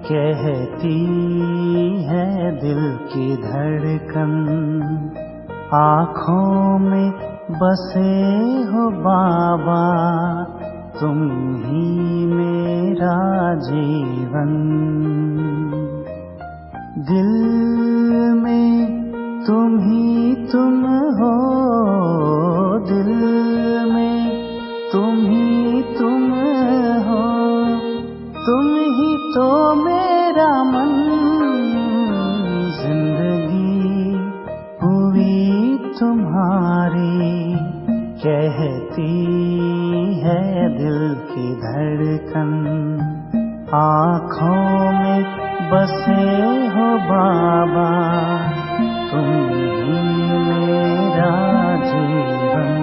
कहती है दिल की धड़कन, आँखों में बसे हो बाबा, तुम ही मेरा जीवन। दिल में तुम ही तुम हो, दिल में तुम ही तुम हो, तुम ही तो मेरा मन। जिंदगी हुई तुम्हारी, कहती है दिल की धड़कन, आँखों में बसे हो बाबा, तुम ही मेरा जीवन।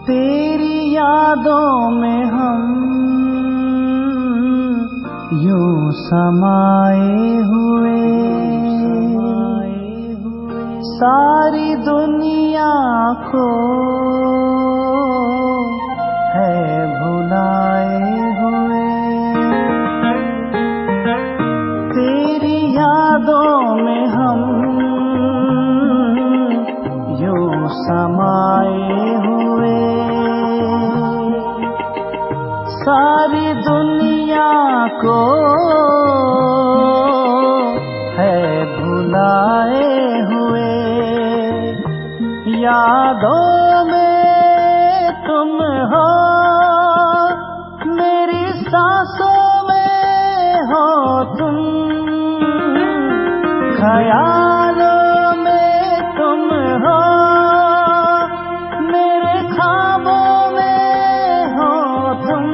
तेरी यादों में हम यूं समाए हुए, सारी दुनिया को है भुलाए हुए। तेरी यादों में हम यूं समाए हुए, सारी दुनिया को है भुलाए हुए। यादों में तुम हो, मेरी सांसों में हो तुम, ख्यालों में तुम हो, मेरे ख्वाबों में हो तुम,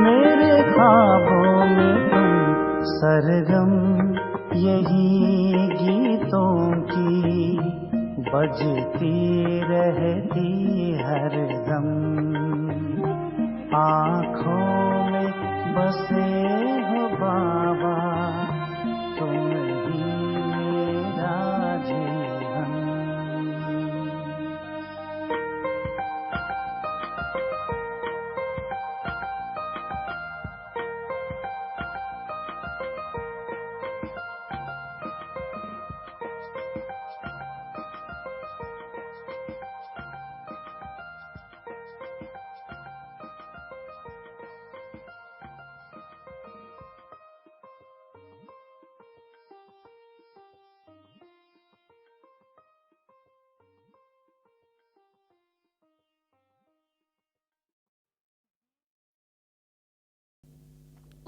मेरे ख्वाबों में तुम। सरगम यही गीतों की बजती रहती हरदम, आँखों में बसे हो बाबा, तुम ही मेरा जीवन।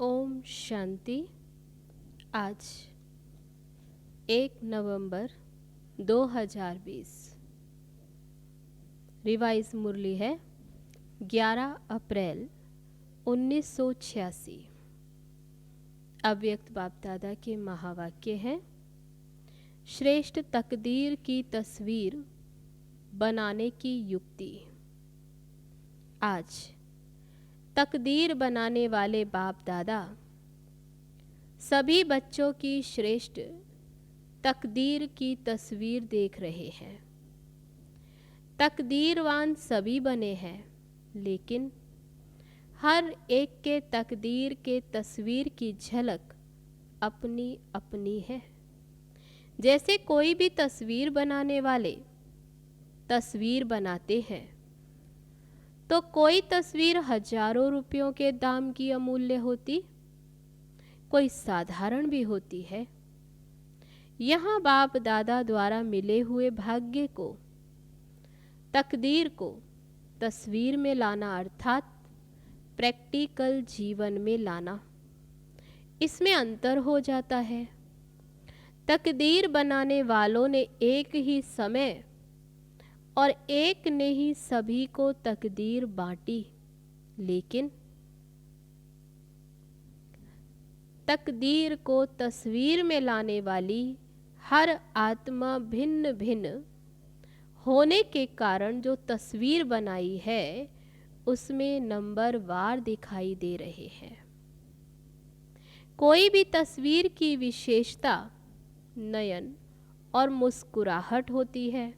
ओम शांति। आज 1 नवंबर 2020, रिवाइज मुरली है 11 अप्रैल 1986। अव्यक्त बाप दादा के महावाक्य हैं, श्रेष्ठ तकदीर की तस्वीर बनाने की युक्ति। आज तकदीर बनाने वाले बाप दादा सभी बच्चों की श्रेष्ठ तकदीर की तस्वीर देख रहे हैं। तकदीरवान सभी बने हैं, लेकिन हर एक के तकदीर के तस्वीर की झलक अपनी अपनी है। जैसे कोई भी तस्वीर बनाने वाले तस्वीर बनाते हैं तो कोई तस्वीर हजारों रुपयों के दाम की अमूल्य होती, कोई साधारण भी होती है। यहाँ बाप दादा द्वारा मिले हुए भाग्य को, तकदीर को तस्वीर में लाना अर्थात प्रैक्टिकल जीवन में लाना, इसमें अंतर हो जाता है। तकदीर बनाने वालों ने एक ही समय और एक ने ही सभी को तकदीर बांटी, लेकिन तकदीर को तस्वीर में लाने वाली हर आत्मा भिन्न भिन्न होने के कारण जो तस्वीर बनाई है उसमें नंबर वार दिखाई दे रहे हैं। कोई भी तस्वीर की विशेषता नयन और मुस्कुराहट होती है।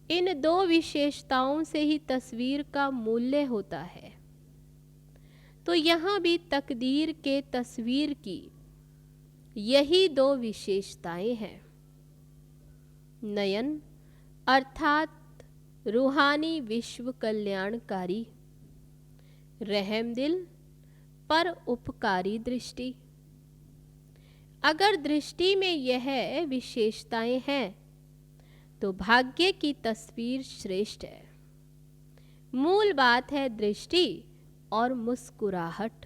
इन दो विशेषताओं से ही तस्वीर का मूल्य होता है। तो यहाँ भी तकदीर के तस्वीर की यही दो विशेषताएं हैं। नयन अर्थात रूहानी विश्व कल्याणकारी, रहमदिल पर उपकारी दृष्टि। अगर दृष्टि में यह विशेषताएं हैं तो भाग्य की तस्वीर श्रेष्ठ है। मूल बात है दृष्टि और मुस्कुराहट,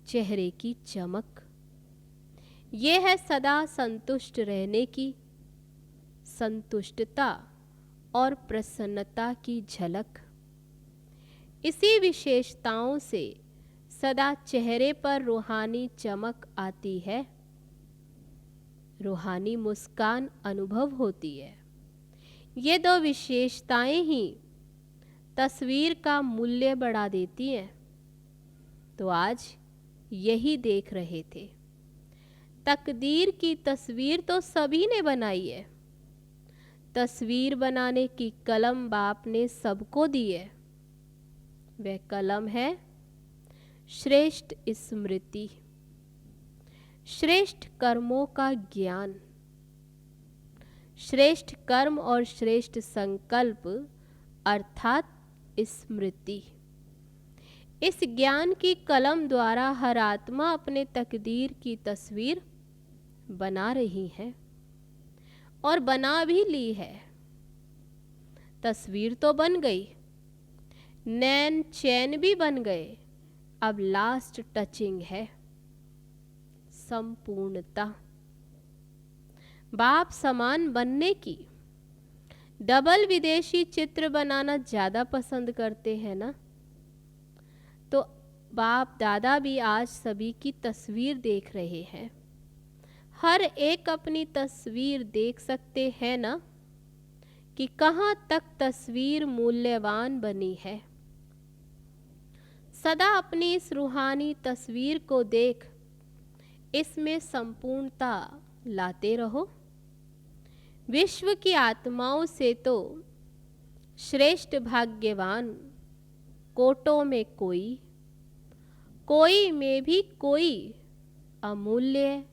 चेहरे की चमक। यह है सदा संतुष्ट रहने की, संतुष्टता और प्रसन्नता की झलक। इसी विशेषताओं से सदा चेहरे पर रूहानी चमक आती है, रूहानी मुस्कान अनुभव होती है। ये दो विशेषताएं ही तस्वीर का मूल्य बढ़ा देती हैं। तो आज यही देख रहे थे। तकदीर की तस्वीर तो सभी ने बनाई है। तस्वीर बनाने की कलम बाप ने सबको दी है। वह कलम है श्रेष्ठ स्मृति, श्रेष्ठ कर्मों का ज्ञान, श्रेष्ठ कर्म और श्रेष्ठ संकल्प अर्थात स्मृति। इस ज्ञान की कलम द्वारा हर आत्मा अपने तकदीर की तस्वीर बना रही है और बना भी ली है। तस्वीर तो बन गई, नैन चैन भी बन गए। अब लास्ट टचिंग है संपूर्णता। बाप समान बनने की। डबल विदेशी चित्र बनाना ज़्यादा पसंद करते हैं ना, तो बाप दादा भी आज सभी की तस्वीर देख रहे हैं। हर एक अपनी तस्वीर देख सकते हैं ना कि कहाँ तक तस्वीर मूल्यवान बनी है। सदा अपनी इस रूहानी तस्वीर को देख इसमें संपूर्णता लाते रहो। विश्व की आत्माओं से तो श्रेष्ठ भाग्यवान कोटों में कोई, कोई में भी कोई अमूल्य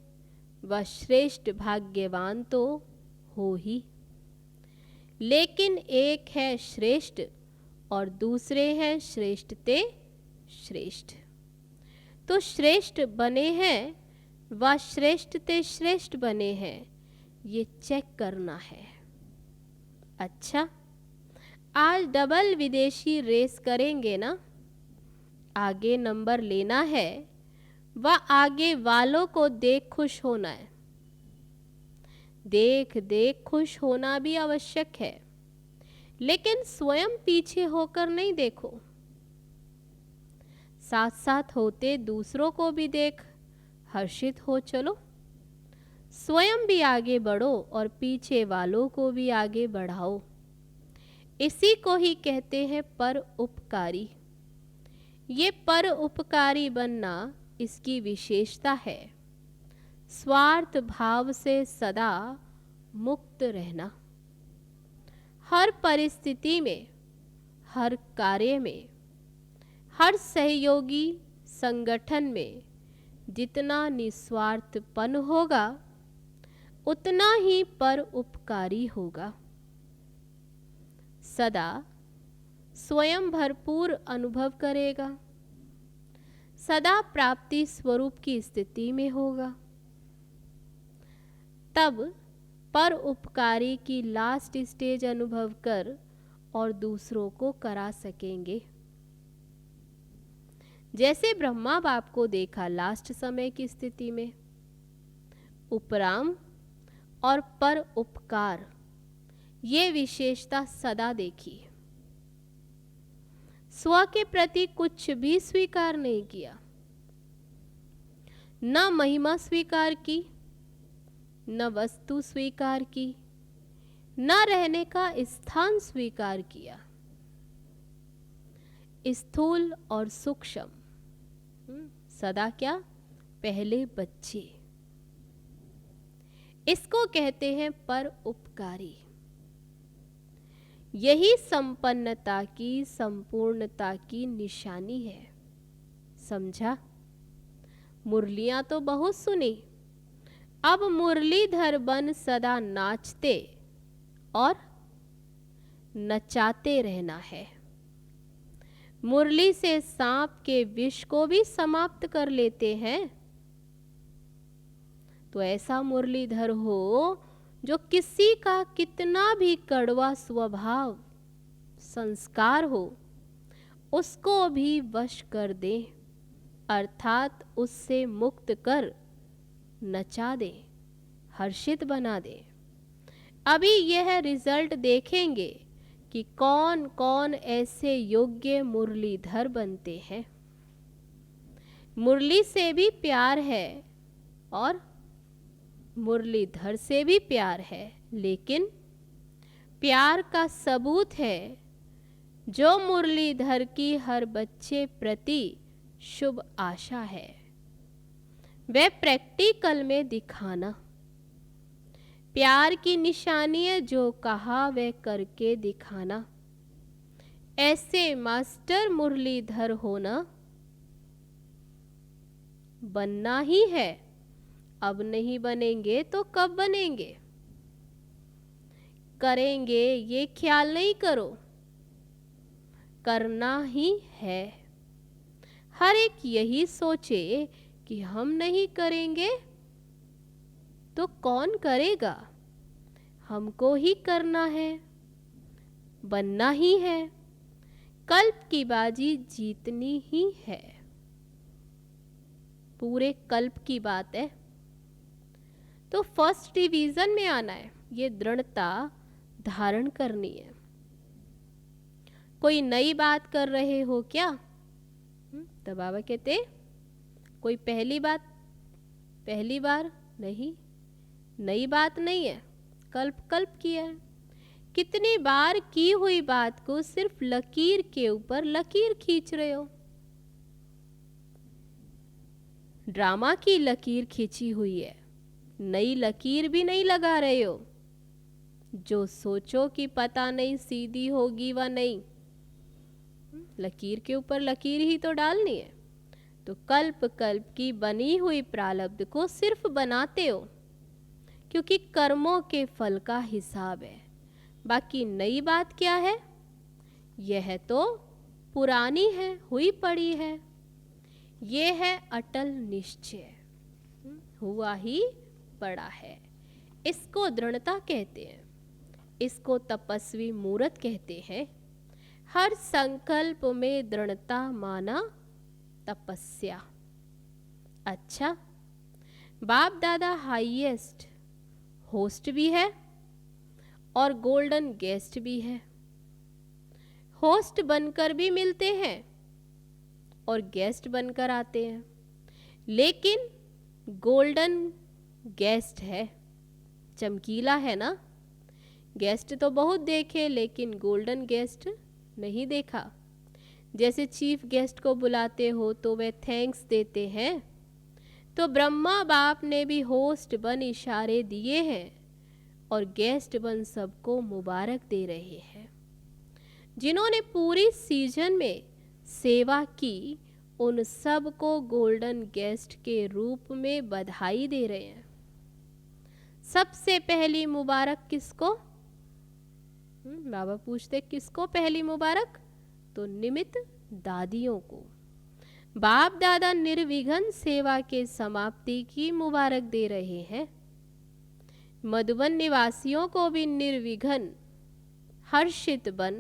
व श्रेष्ठ भाग्यवान तो हो ही, लेकिन एक है श्रेष्ठ और दूसरे हैं श्रेष्ठ ते श्रेष्ठ। तो श्रेष्ठ बने हैं व श्रेष्ठ ते श्रेष्ठ बने हैं, ये चेक करना है। अच्छा, आज डबल विदेशी रेस करेंगे ना, आगे नंबर लेना है व आगे वालों को देख खुश होना है। देख देख खुश होना भी आवश्यक है, लेकिन स्वयं पीछे होकर नहीं देखो। साथ साथ होते दूसरों को भी देख हर्षित हो चलो। स्वयं भी आगे बढ़ो और पीछे वालों को भी आगे बढ़ाओ। इसी को ही कहते हैं पर उपकारी। ये पर उपकारी बनना इसकी विशेषता है। स्वार्थ भाव से सदा मुक्त रहना। हर परिस्थिति में, हर कार्य में, हर सहयोगी संगठन में जितना निस्वार्थपन होगा उतना ही पर उपकारी होगा। सदा स्वयं भरपूर अनुभव करेगा, सदा प्राप्ति स्वरूप की स्थिति में होगा। तब पर उपकारी की लास्ट स्टेज अनुभव कर और दूसरों को करा सकेंगे। जैसे ब्रह्मा बाप को देखा लास्ट समय की स्थिति में, उपराम और पर उपकार, ये विशेषता सदा देखी। स्व के प्रति कुछ भी स्वीकार नहीं किया, न महिमा स्वीकार की, न वस्तु स्वीकार की, न रहने का स्थान स्वीकार किया। स्थूल और सूक्ष्म, सदा क्या? पहले बच्चे। इसको कहते हैं पर उपकारी। यही संपन्नता की, संपूर्णता की निशानी है। समझा? मुरलियां तो बहुत सुनी, अब मुरलीधर बन सदा नाचते और नचाते रहना है। मुरली से सांप के विष को भी समाप्त कर लेते हैं। तो ऐसा मुरलीधर हो जो किसी का कितना भी कड़वा स्वभाव, संस्कार हो, उसको भी वश कर दे, अर्थात उससे मुक्त कर नचा दे, हर्षित बना दे। अभी यह रिजल्ट देखेंगे कि कौन कौन ऐसे योग्य मुरलीधर बनते हैं। मुरली से भी प्यार है और मुरलीधर से भी प्यार है, लेकिन प्यार का सबूत है जो मुरलीधर की हर बच्चे प्रति शुभ आशा है, वह प्रैक्टिकल में दिखाना। प्यार की निशानी है जो कहा वह करके दिखाना। ऐसे मास्टर मुरलीधर होना बनना ही है। अब नहीं बनेंगे तो कब बनेंगे? करेंगे ये ख्याल नहीं करो, करना ही है। हर एक यही सोचे कि हम नहीं करेंगे तो कौन करेगा? हमको ही करना है, बनना ही है। कल्प की बाजी जीतनी ही है। पूरे कल्प की बात है। तो फर्स्ट डिवीजन में आना है, ये दृढ़ता धारण करनी है। कोई नई बात कर रहे हो क्या? तो बाबा कहते कोई पहली बार नहीं, नई बात नहीं है, कल्प किया है। कितनी बार की हुई बात को सिर्फ लकीर के ऊपर लकीर खींच रहे हो। ड्रामा की लकीर खींची हुई है, नई लकीर भी नहीं लगा रहे हो। जो सोचो कि पता नहीं सीधी होगी व नहीं, लकीर के ऊपर लकीर ही तो डालनी है। तो कल्प की बनी हुई प्रारब्ध को सिर्फ बनाते हो, क्योंकि कर्मों के फल का हिसाब है। बाकी नई बात क्या है? यह तो पुरानी है, हुई पड़ी है। यह है अटल निश्चय, हुआ ही पड़ा है। इसको दृढ़ता कहते हैं, इसको तपस्वी मूर्त कहते हैं। हर संकल्प में दृढ़ता माना तपस्या। अच्छा, बाप दादा हाईएस्ट होस्ट भी है और गोल्डन गेस्ट भी है। होस्ट बनकर भी मिलते हैं और गेस्ट बनकर आते हैं, लेकिन गोल्डन गेस्ट है, चमकीला है ना। गेस्ट तो बहुत देखे, लेकिन गोल्डन गेस्ट नहीं देखा। जैसे चीफ गेस्ट को बुलाते हो तो वे थैंक्स देते हैं, तो ब्रह्मा बाप ने भी होस्ट बन इशारे दिए हैं और गेस्ट बन सबको मुबारक दे रहे हैं। जिन्होंने पूरी सीजन में सेवा की, उन सब को गोल्डन गेस्ट के रूप में बधाई दे रहे हैं। सबसे पहली मुबारक किसको? बाबा पूछते किसको पहली मुबारक? तो निमित्त दादियों को बाप दादा निर्विघ्न सेवा के समाप्ति की मुबारक दे रहे हैं। मधुबन निवासियों को भी निर्विघ्न हर्षित बन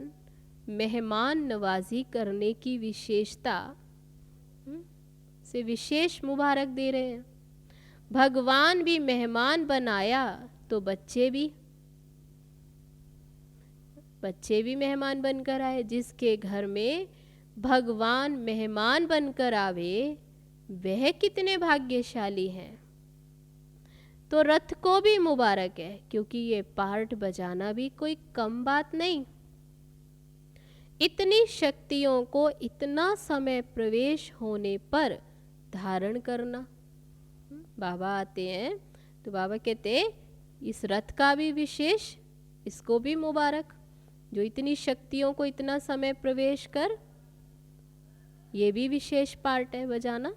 मेहमान नवाजी करने की विशेषता से विशेष मुबारक दे रहे हैं। भगवान भी मेहमान बनाया तो बच्चे भी मेहमान बनकर आए। जिसके घर में भगवान मेहमान बनकर आवे वह कितने भाग्यशाली हैं। तो रथ को भी मुबारक है, क्योंकि ये पार्ट बजाना भी कोई कम बात नहीं। इतनी शक्तियों को इतना समय प्रवेश होने पर धारण करना। बाबा आते हैं तो बाबा कहते इस रथ का भी विशेष, इसको भी मुबारक, जो इतनी शक्तियों को इतना समय प्रवेश कर, ये भी विशेष पार्ट है बजाना।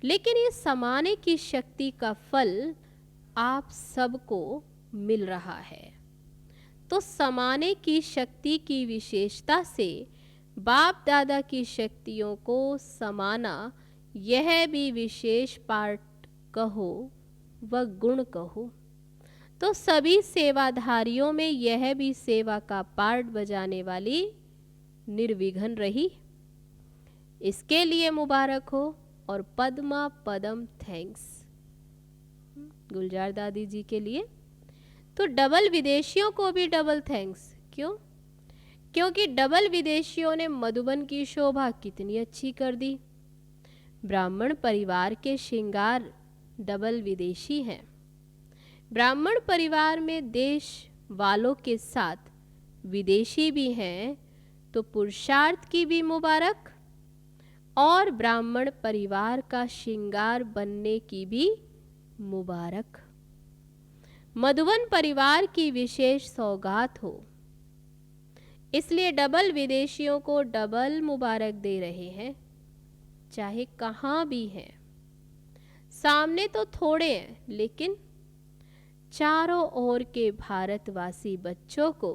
लेकिन ये समाने की शक्ति का फल आप सबको मिल रहा है। तो समाने की शक्ति की विशेषता से बाप दादा की शक्तियों को समाना, यह भी विशेष पार्ट कहो व गुण कहो। तो सभी सेवाधारियों में यह भी सेवा का पार्ट बजाने वाली निर्विघ्न रही, इसके लिए मुबारक हो। और पद्मा पदम थैंक्स गुलजार दादी जी के लिए। तो डबल विदेशियों को भी डबल थैंक्स। क्यों? क्योंकि डबल विदेशियों ने मधुबन की शोभा कितनी अच्छी कर दी। ब्राह्मण परिवार के श्रृंगार डबल विदेशी हैं। ब्राह्मण परिवार में देश वालों के साथ विदेशी भी हैं, तो पुरुषार्थ की भी मुबारक और ब्राह्मण परिवार का श्रृंगार बनने की भी मुबारक। मधुबन परिवार की विशेष सौगात हो, इसलिए डबल विदेशियों को डबल मुबारक दे रहे हैं, चाहे कहाँ भी हैं। सामने तो थोड़े हैं, लेकिन चारों ओर के भारतवासी बच्चों को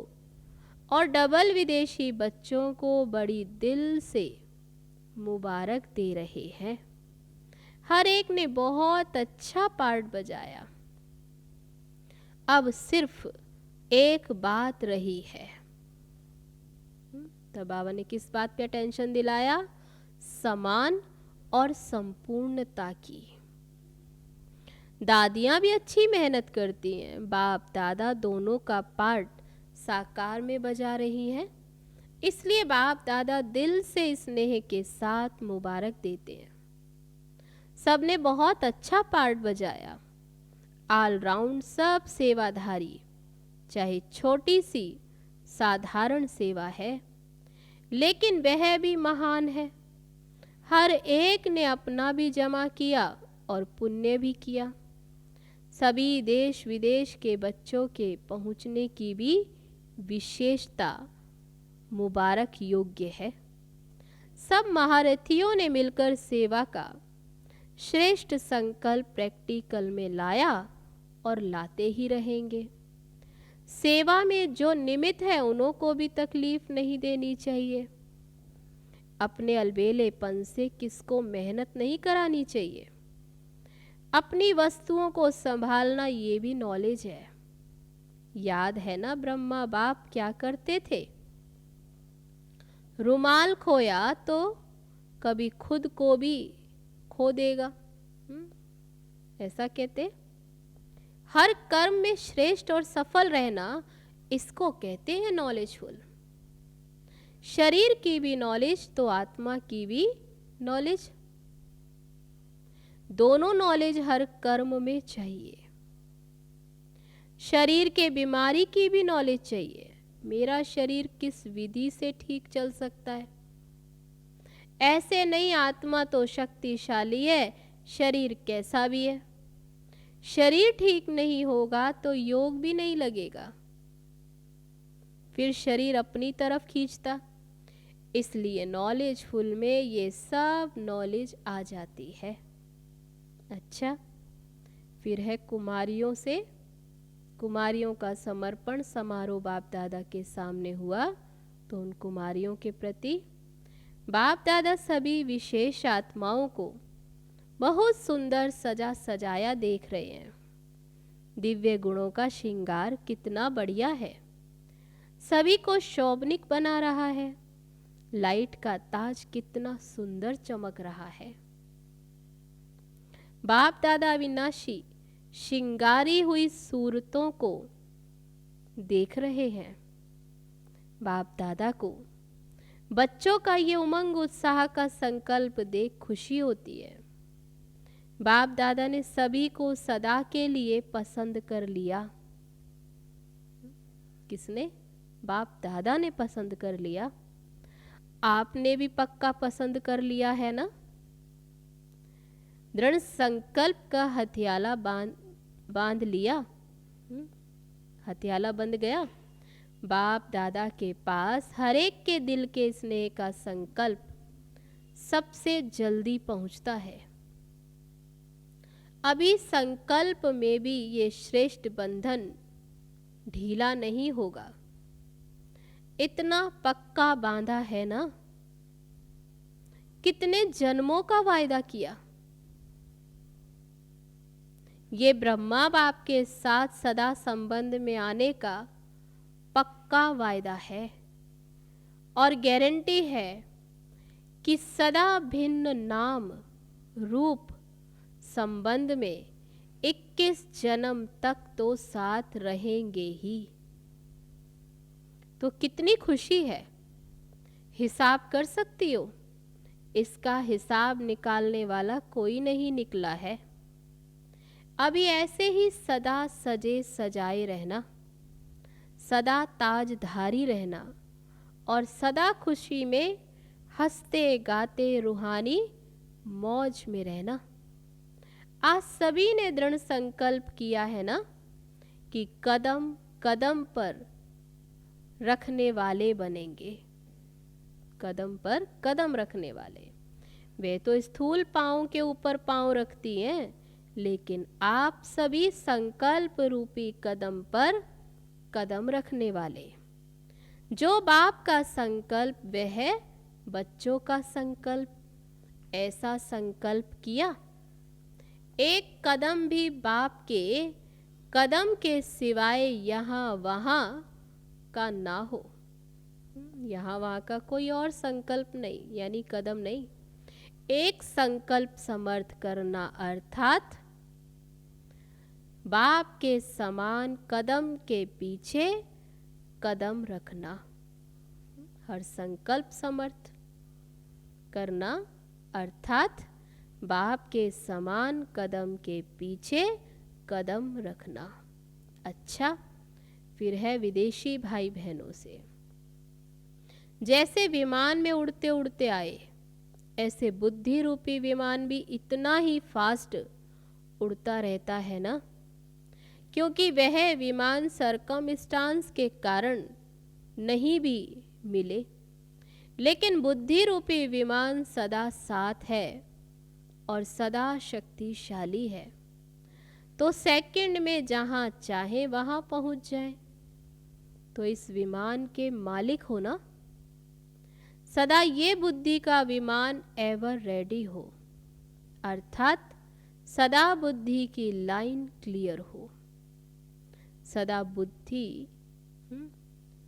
और डबल विदेशी बच्चों को बड़ी दिल से मुबारक दे रहे हैं। हर एक ने बहुत अच्छा पार्ट बजाया। अब सिर्फ एक बात रही है। तब बाबा ने किस बात पे अटेंशन दिलाया? समान और संपूर्णता की। दादियाँ भी अच्छी मेहनत करती हैं, बाप दादा दोनों का पार्ट साकार में बजा रही हैं, इसलिए बाप दादा दिल से स्नेह के साथ मुबारक देते हैं। सबने बहुत अच्छा पार्ट बजाया। ऑलराउंड सब सेवाधारी, चाहे छोटी सी साधारण सेवा है, लेकिन वह भी महान है। हर एक ने अपना भी जमा किया और पुण्य भी किया। सभी देश विदेश के बच्चों के पहुंचने की भी विशेषता मुबारक योग्य है। सब महारथियों ने मिलकर सेवा का श्रेष्ठ संकल्प प्रैक्टिकल में लाया और लाते ही रहेंगे। सेवा में जो निमित्त है उन्हों को भी तकलीफ नहीं देनी चाहिए। अपने अलबेलेपन से किसको मेहनत नहीं करानी चाहिए। अपनी वस्तुओं को संभालना ये भी नॉलेज है। याद है ना ब्रह्मा बाप क्या करते थे? रुमाल खोया तो कभी खुद को भी खो देगा, ऐसा कहते। हर कर्म में श्रेष्ठ और सफल रहना, इसको कहते हैं नॉलेजफुल। शरीर की भी नॉलेज तो आत्मा की भी नॉलेज, दोनों नॉलेज हर कर्म में चाहिए। शरीर के बीमारी की भी नॉलेज चाहिए। मेरा शरीर किस विधि से ठीक चल सकता है, ऐसे नहीं। आत्मा तो शक्तिशाली है, शरीर कैसा भी है। शरीर ठीक नहीं होगा तो योग भी नहीं लगेगा, फिर शरीर अपनी तरफ खींचता। इसलिए नॉलेजफुल में ये सब नॉलेज आ जाती है। अच्छा, फिर है कुमारियों से। कुमारियों का समर्पण समारोह बाप दादा के सामने हुआ, तो उन कुमारियों के प्रति बाप दादा सभी विशेष आत्माओं को बहुत सुंदर सजा सजाया देख रहे हैं। दिव्य गुणों का श्रृंगार कितना बढ़िया है, सभी को शोभनिक बना रहा है। लाइट का ताज कितना सुंदर चमक रहा है। बाप दादा अविनाशी श्रृंगारी हुई सूरतों को देख रहे हैं। बाप दादा को बच्चों का ये उमंग उत्साह का संकल्प देख खुशी होती है। बाप दादा ने सभी को सदा के लिए पसंद कर लिया। किसने? बाप दादा ने पसंद कर लिया। आपने भी पक्का पसंद कर लिया है ना? दृढ़ संकल्प का हथियाला बांध लिया। हथियाला बंध गया। बाप दादा के पास हर एक के दिल के स्नेह का संकल्प सबसे जल्दी पहुंचता है। अभी संकल्प में भी ये श्रेष्ठ बंधन ढीला नहीं होगा। इतना पक्का बांधा है ना। कितने जन्मों का वायदा किया। ये ब्रह्मा बाप के साथ सदा संबंध में आने का पक्का वायदा है और गारंटी है कि सदा भिन्न नाम रूप संबंध में 21 जन्म तक तो साथ रहेंगे ही। तो कितनी खुशी है। हिसाब कर सकती हो? इसका हिसाब निकालने वाला कोई नहीं निकला है। अभी ऐसे ही सदा सजे सजाए रहना, सदा ताजधारी रहना और सदा खुशी में हंसते गाते रूहानी मौज में रहना। आज सभी ने दृढ़ संकल्प किया है ना कि कदम कदम पर रखने वाले बनेंगे। कदम पर कदम रखने वाले। वे तो स्थूल पांव के ऊपर पांव रखती हैं, लेकिन आप सभी संकल्प रूपी कदम पर कदम रखने वाले। जो बाप का संकल्प वह है बच्चों का संकल्प। ऐसा संकल्प किया, एक कदम भी बाप के कदम के सिवाय यहाँ वहाँ का ना हो। यहाँ वहाँ का कोई और संकल्प नहीं, यानी कदम नहीं। एक संकल्प समर्थ करना अर्थात बाप के समान कदम के पीछे कदम रखना। हर संकल्प समर्थ करना अर्थात बाप के समान कदम के पीछे कदम रखना। अच्छा, फिर है विदेशी भाई बहनों से। जैसे विमान में उड़ते उड़ते आए, ऐसे बुद्धि रूपी विमान भी इतना ही फास्ट उड़ता रहता है ना, क्योंकि वह विमान सरकमस्टांस के कारण नहीं भी मिले, लेकिन बुद्धि रूपी विमान सदा साथ है और सदा शक्तिशाली है। तो सेकंड में जहाँ चाहे वहाँ पहुँच जाए। तो इस विमान के मालिक हो ना। सदा ये बुद्धि का विमान एवर रेडी हो, अर्थात सदा बुद्धि की लाइन क्लियर हो। सदा बुद्धि,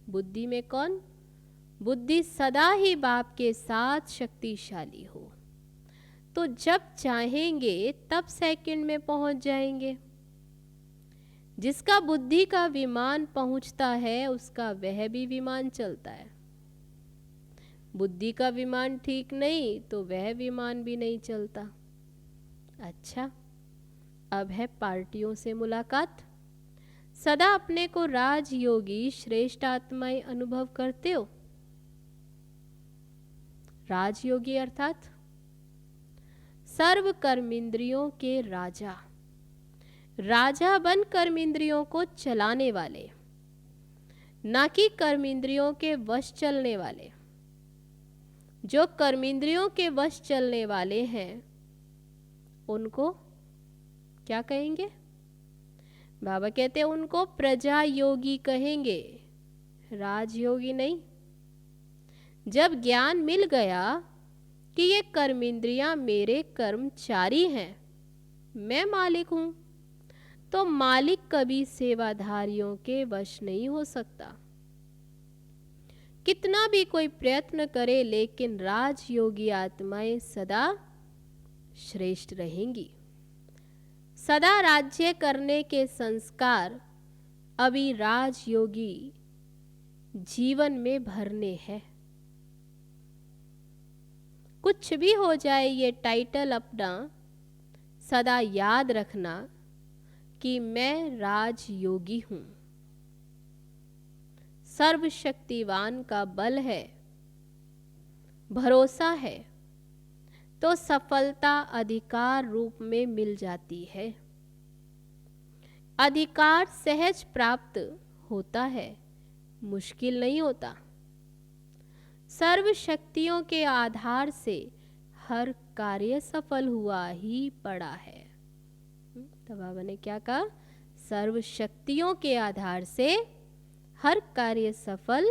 बुद्धि में कौन? बुद्धि सदा ही बाप के साथ शक्तिशाली हो। तो जब चाहेंगे तब सेकंड में पहुंच जाएंगे। जिसका बुद्धि का विमान पहुंचता है उसका वह भी विमान चलता है। बुद्धि का विमान ठीक नहीं तो वह विमान भी नहीं चलता। अच्छा, अब है पार्टियों से मुलाकात। सदा अपने को राजयोगी श्रेष्ठ आत्माएं अनुभव करते हो। राजयोगी अर्थात सर्व कर्मेंद्रियों के राजा। राजा बन कर्मेंद्रियों को चलाने वाले, ना कि कर्मेंद्रियों के वश चलने वाले। जो कर्मेंद्रियों के वश चलने वाले हैं उनको क्या कहेंगे? बाबा कहते हैं उनको प्रजा योगी कहेंगे, राजयोगी नहीं। जब ज्ञान मिल गया कि ये कर्मेंद्रियां मेरे कर्मचारी हैं, मैं मालिक हूं, तो मालिक कभी सेवाधारियों के वश नहीं हो सकता। कितना भी कोई प्रयत्न करे, लेकिन राजयोगी आत्माएं सदा श्रेष्ठ रहेंगी। सदा राज्य करने के संस्कार अभी राजयोगी जीवन में भरने हैं। कुछ भी हो जाए, ये टाइटल अपना सदा याद रखना कि मैं राजयोगी हूं। सर्वशक्तिवान का बल है, भरोसा है, तो सफलता अधिकार रूप में मिल जाती है। अधिकार सहज प्राप्त होता है, मुश्किल नहीं होता। सर्व शक्तियों के आधार से हर कार्य सफल हुआ ही पड़ा है। तो बाबा ने क्या कहा? सर्व शक्तियों के आधार से हर कार्य सफल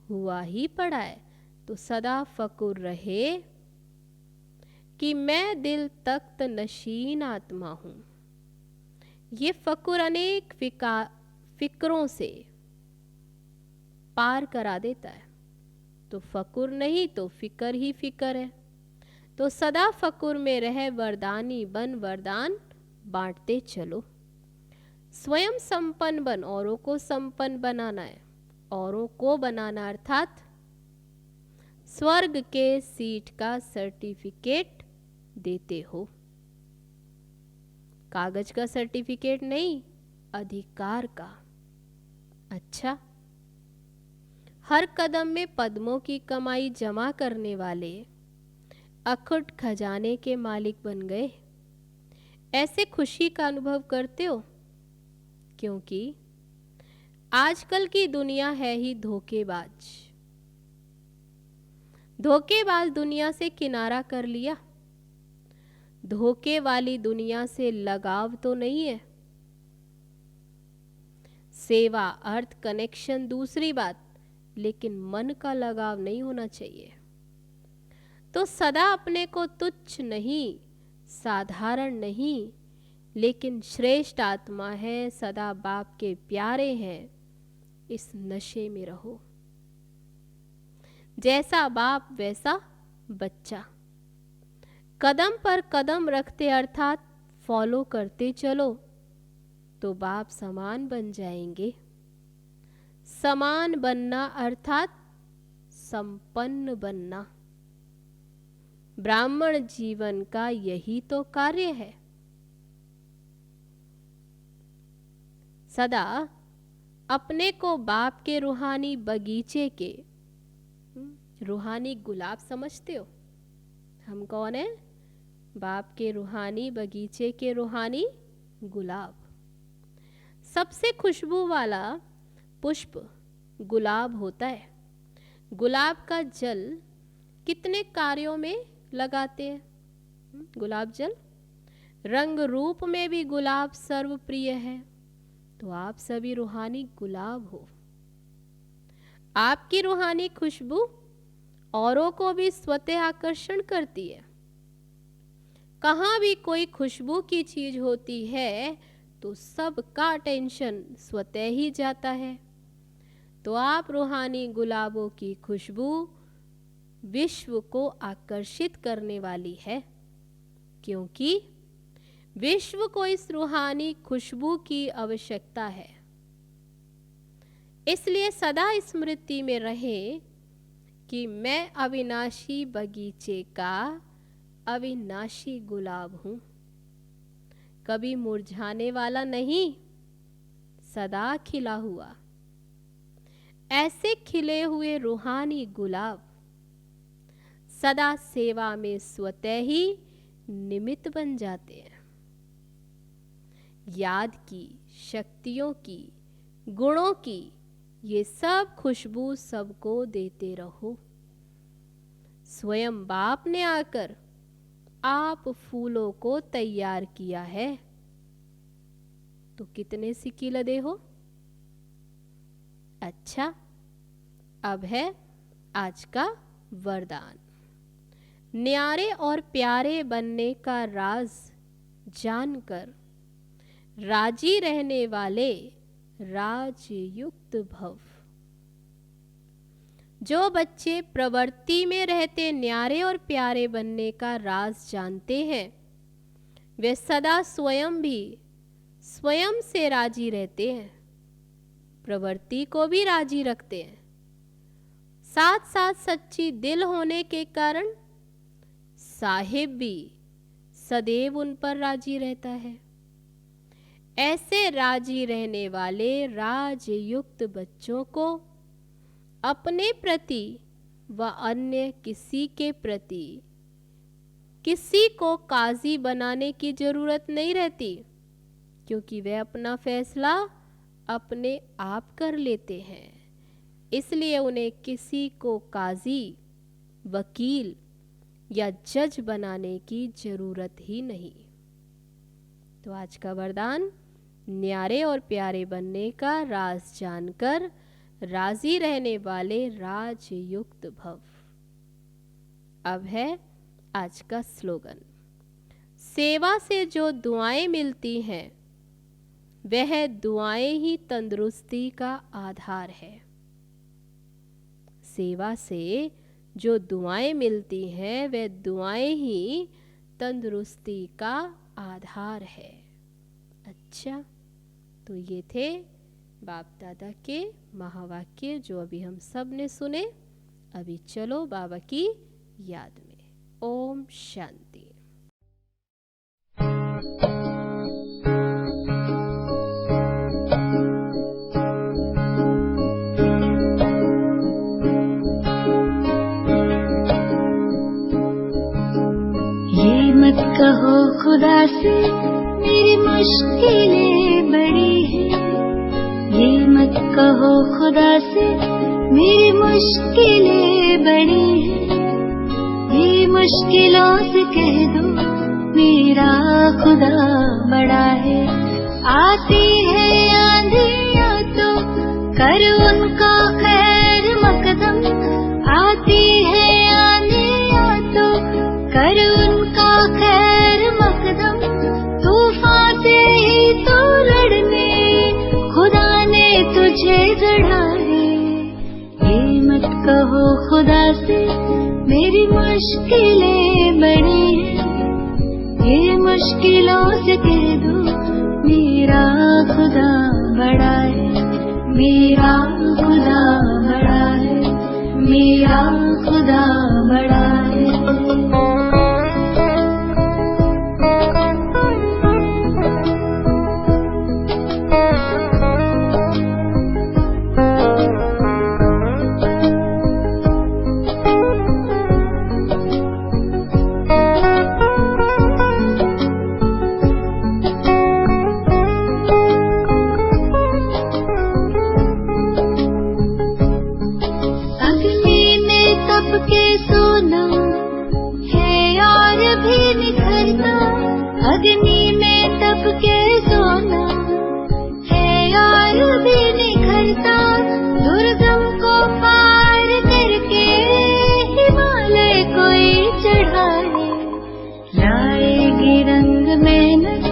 हुआ ही पड़ा है। तो सदा फकुर रहे कि मैं दिल तख्त नशीन आत्मा हूं। ये फकुर अनेक फिक्रों से पार करा देता है। तो फकुर नहीं तो फिकर ही फिकर है। तो सदा फकुर में रह वरदानी बन, वरदान बांटते चलो। स्वयं संपन्न बन, औरों को संपन्न बनाना है। औरों को बनाना अर्थात स्वर्ग के सीट का सर्टिफिकेट देते हो। कागज का सर्टिफिकेट नहीं, अधिकार का। अच्छा, हर कदम में पद्मों की कमाई जमा करने वाले अखुट खजाने के मालिक बन गए। ऐसे खुशी का अनुभव करते हो? क्योंकि आजकल की दुनिया है ही धोखेबाज। धोखेबाज दुनिया से किनारा कर लिया। धोखे वाली दुनिया से लगाव तो नहीं है। सेवा, अर्थ, कनेक्शन दूसरी बात, लेकिन मन का लगाव नहीं होना चाहिए। तो सदा अपने को तुच्छ नहीं, साधारण नहीं, लेकिन श्रेष्ठ आत्मा है, सदा बाप के प्यारे हैं, इस नशे में रहो। जैसा बाप वैसा बच्चा, कदम पर कदम रखते अर्थात फॉलो करते चलो, तो बाप समान बन जाएंगे। समान बनना अर्थात संपन्न बनना। ब्राह्मण जीवन का यही तो कार्य है। सदा अपने को बाप के रूहानी बगीचे के रूहानी गुलाब समझते हो? हम कौन है? बाप के रूहानी बगीचे के रूहानी गुलाब। सबसे खुशबू वाला पुष्प गुलाब होता है। गुलाब का जल कितने कार्यों में लगाते हैं? गुलाब जल रंग रूप में भी गुलाब सर्वप्रिय है। तो आप सभी रूहानी गुलाब हो। आपकी रूहानी खुशबू औरों को भी स्वतः आकर्षण करती है। कहाँ भी कोई खुशबू की चीज होती है तो सबका अटेंशन स्वतः ही जाता है। तो आप रूहानी गुलाबों की खुशबू विश्व को आकर्षित करने वाली है, क्योंकि विश्व को इस रूहानी खुशबू की आवश्यकता है। इसलिए सदा स्मृति में रहे कि मैं अविनाशी बगीचे का अविनाशी गुलाब हूं। कभी मुरझाने वाला नहीं, सदा खिला हुआ। ऐसे खिले हुए रूहानी गुलाब सदा सेवा में स्वतः ही निमित्त बन जाते हैं। याद की, शक्तियों की, गुणों की ये सब खुशबू सबको देते रहो। स्वयं बाप ने आकर आप फूलों को तैयार किया है, तो कितने सिक्की लदे हो? अच्छा, अब है आज का वरदान। न्यारे और प्यारे बनने का राज जानकर राजी रहने वाले राजयुक्त भव। जो बच्चे प्रवृत्ति में रहते न्यारे और प्यारे बनने का राज जानते हैं, वे सदा स्वयं भी स्वयं से राजी रहते हैं, प्रवृत्ति को भी राजी रखते हैं। साथ साथ सच्ची दिल होने के कारण साहिब भी सदैव उन पर राजी रहता है। ऐसे राजी रहने वाले राजयुक्त बच्चों को अपने प्रति व अन्य किसी के प्रति किसी को काजी बनाने की जरूरत नहीं रहती, क्योंकि वे अपना फैसला अपने आप कर लेते हैं। इसलिए उन्हें किसी को काजी, वकील या जज बनाने की जरूरत ही नहीं। तो आज का वरदान, न्यारे और प्यारे बनने का राज जानकर राजी रहने वाले राजयुक्त भव। अब है आज का स्लोगन। सेवा से जो दुआएं मिलती हैं, वह दुआएं ही तंदुरुस्ती का आधार है। सेवा से जो दुआएं मिलती हैं, वह दुआएं ही तंदुरुस्ती का आधार है। अच्छा, तो ये थे बाप दादा के महावाक्य जो अभी हम सब ने सुने। अभी चलो बाबा की याद में। ओम शांति। ये मत कहो खुदा से मेरी मुश्किलें बड़ी हैं, ये मत कहो खुदा से मेरी मुश्किलें बड़ी हैं। ये मुश्किलों से कह दो मेरा खुदा बड़ा है। आती है आंधियाँ तो कर उनका खैर मकदम, आती है आंधियाँ तो कर उनका खैर मकदम। तूफान से ही तो लड़ने खुदा ने तुझे गढ़ा है। ये मत कहो खुदा से मेरी मुश्किलें बड़ी हैं, ये मुश्किलों से कह दो मेरा खुदा बड़ा है। मेरा खुदा बड़ा है, मेरा खुदा बड़ा है। अग्नि में तप के सोना है और भी निखरता। दुर्गम को पार करके हिमालय कोई चढ़ाए। लाएगी रंग मेहनत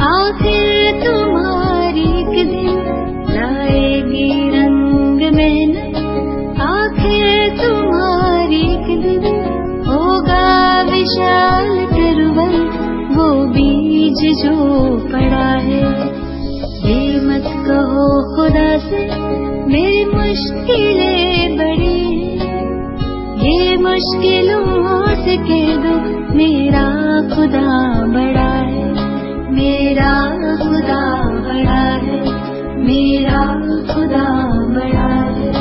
आखिर तुम्हारी एक दिन, लाएगी रंग मेहनत आखिर तुम्हारी एक दिन। होगा विशाल तरवन वो बीज जो पड़ा है। ये मत कहो खुदा से मेरी मुश्किलें बड़ी हैं, ये मुश्किलों से कह दो मेरा खुदा बड़ा है। मेरा खुदा बड़ा है, मेरा खुदा बड़ा है।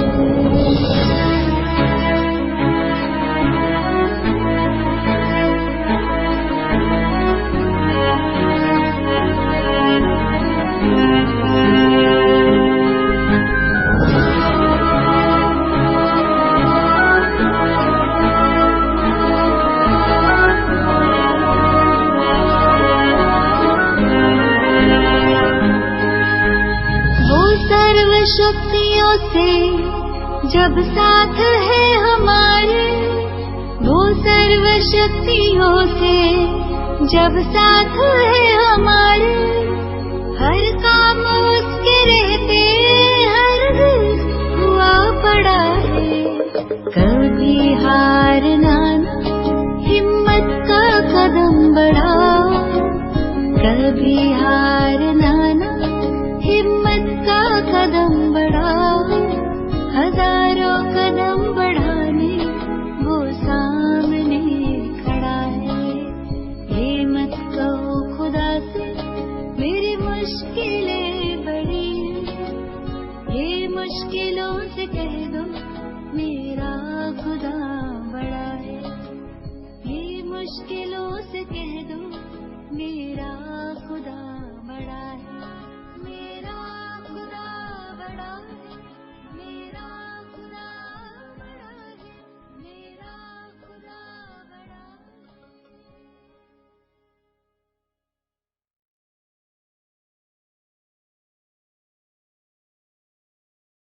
शक्तियों से जब साथ है हमारे, सर्वशक्तियों से जब साथ है हमारे, हर काम उसके रहते हर दिल हुआ पड़ा है। कभी हारना ना, हिम्मत का कदम बढ़ाओ। कभी हारना ना, हिम्मत का कदम बढ़ाओ। हजारों कदम बढ़ाने वो सामने खड़ा है। ये मत कहो खुदा से मेरी मुश्किलें बड़ी हैं, ये मुश्किलों से कह दो मेरा खुदा बड़ा है। ये मुश्किलों से कह दो मेरा खुदा बड़ा है, मेरा